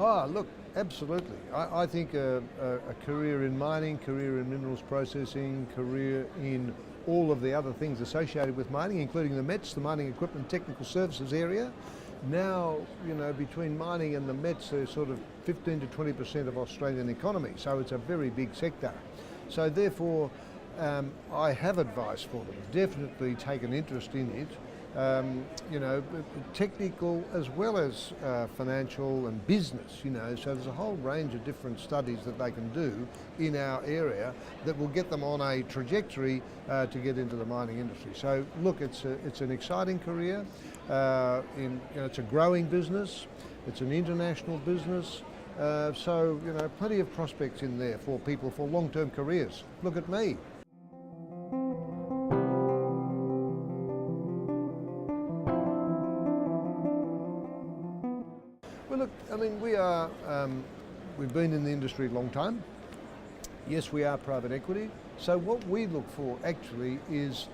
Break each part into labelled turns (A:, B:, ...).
A: Oh, look, absolutely. I think a career in mining, career in minerals processing, career in all of the other things associated with mining, including the METS, the Mining Equipment Technical Services area. Now, between mining and the METS, there's sort of 15 to 20% of Australian economy, so it's a very big sector. So therefore, I have advice for them. Definitely take an interest in it. Technical as well as financial and business, so there's a whole range of different studies that they can do in our area that will get them on a trajectory to get into the mining industry. So look, it's an exciting career, it's a growing business, it's an international business, so plenty of prospects in there for people for long-term careers. Look at me. Well, look, I mean, we've been in the industry a long time. Yes, we are private equity. So what we look for actually is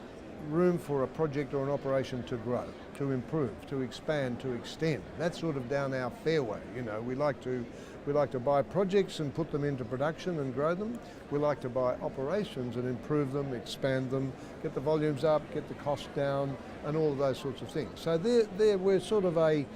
A: room for a project or an operation to grow, to improve, to expand, to extend. That's sort of down our fairway. We like to buy projects and put them into production and grow them. We like to buy operations and improve them, expand them, get the volumes up, get the cost down, and all of those sorts of things. So we're sort of a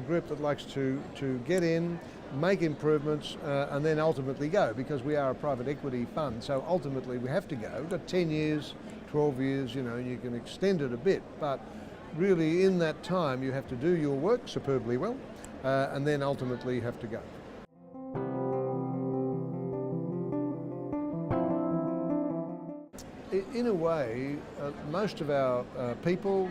A: group that likes to get in, make improvements, and then ultimately go, because we are a private equity fund, so ultimately we have to go. We've got 10 years, 12 years, and you can extend it a bit, but really in that time you have to do your work superbly well, and then ultimately you have to go. In a way, most of our people,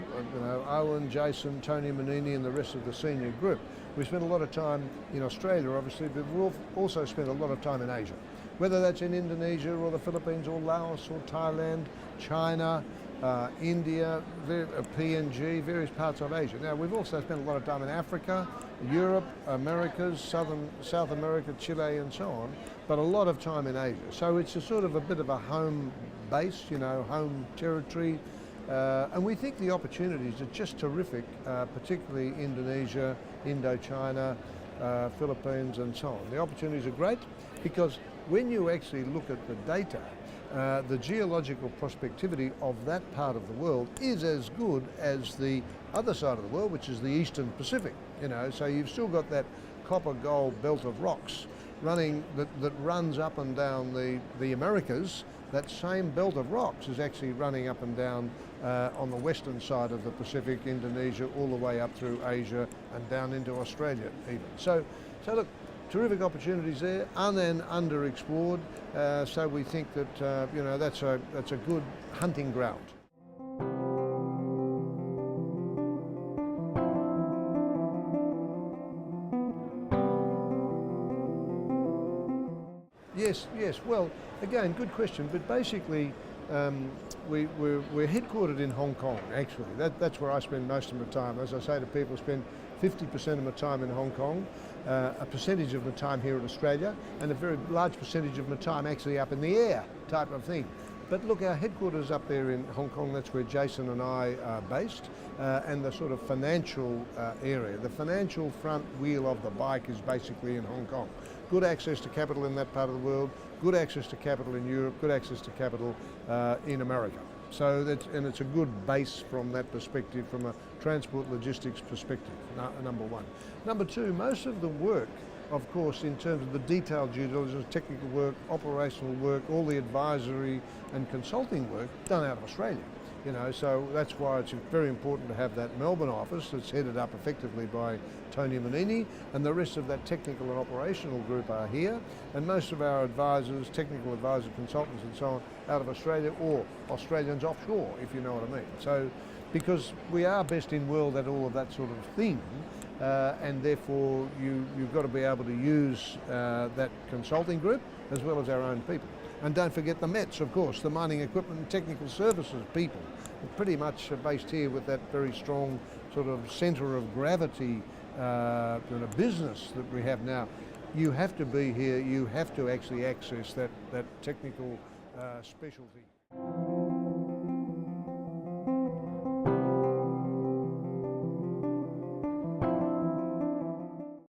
A: Owen, Jason, Tony Manini and the rest of the senior group, we spend a lot of time in Australia obviously, but we've also spent a lot of time in Asia. Whether that's in Indonesia or the Philippines or Laos or Thailand, China, India, PNG, various parts of Asia. Now we've also spent a lot of time in Africa, Europe, Americas, South America, Chile and so on, but a lot of time in Asia. So it's a sort of a bit of a home base, home territory, and we think the opportunities are just terrific, particularly Indonesia, Indochina, Philippines and so on. The opportunities are great because when you actually look at the data, the geological prospectivity of that part of the world is as good as the other side of the world, which is the Eastern Pacific. So you've still got that copper gold belt of rocks running that runs up and down the Americas. That same belt of rocks is actually running up and down on the western side of the Pacific, Indonesia, all the way up through Asia and down into Australia even. So look, terrific opportunities there, and then underexplored. So we think that that's a good hunting ground. Yes. Well, again, good question. But basically, we're headquartered in Hong Kong. Actually, that's where I spend most of my time. As I say to people, I spend 50% of my time in Hong Kong, a percentage of my time here in Australia, and a very large percentage of my time actually up in the air, type of thing. But look, our headquarters up there in Hong Kong, that's where Jason and I are based, and the sort of financial area. The financial front wheel of the bike is basically in Hong Kong. Good access to capital in that part of the world, good access to capital in Europe, good access to capital in America. So it's a good base from that perspective, from a transport logistics perspective, number one. Number two, most of the work, of course, in terms of the detailed due diligence, technical work, operational work, all the advisory and consulting work done out of Australia. So that's why it's very important to have that Melbourne office that's headed up effectively by Tony Manini, and the rest of that technical and operational group are here, and most of our advisors, technical advisors, consultants and so on, out of Australia or Australians offshore, if you know what I mean. So because we are best in world at all of that sort of thing, and therefore you've got to be able to use that consulting group as well as our own people. And don't forget the METS, of course, the Mining Equipment and Technical Services people. We're pretty much based here with that very strong sort of centre of gravity business that we have now. You have to be here, you have to actually access that technical specialty.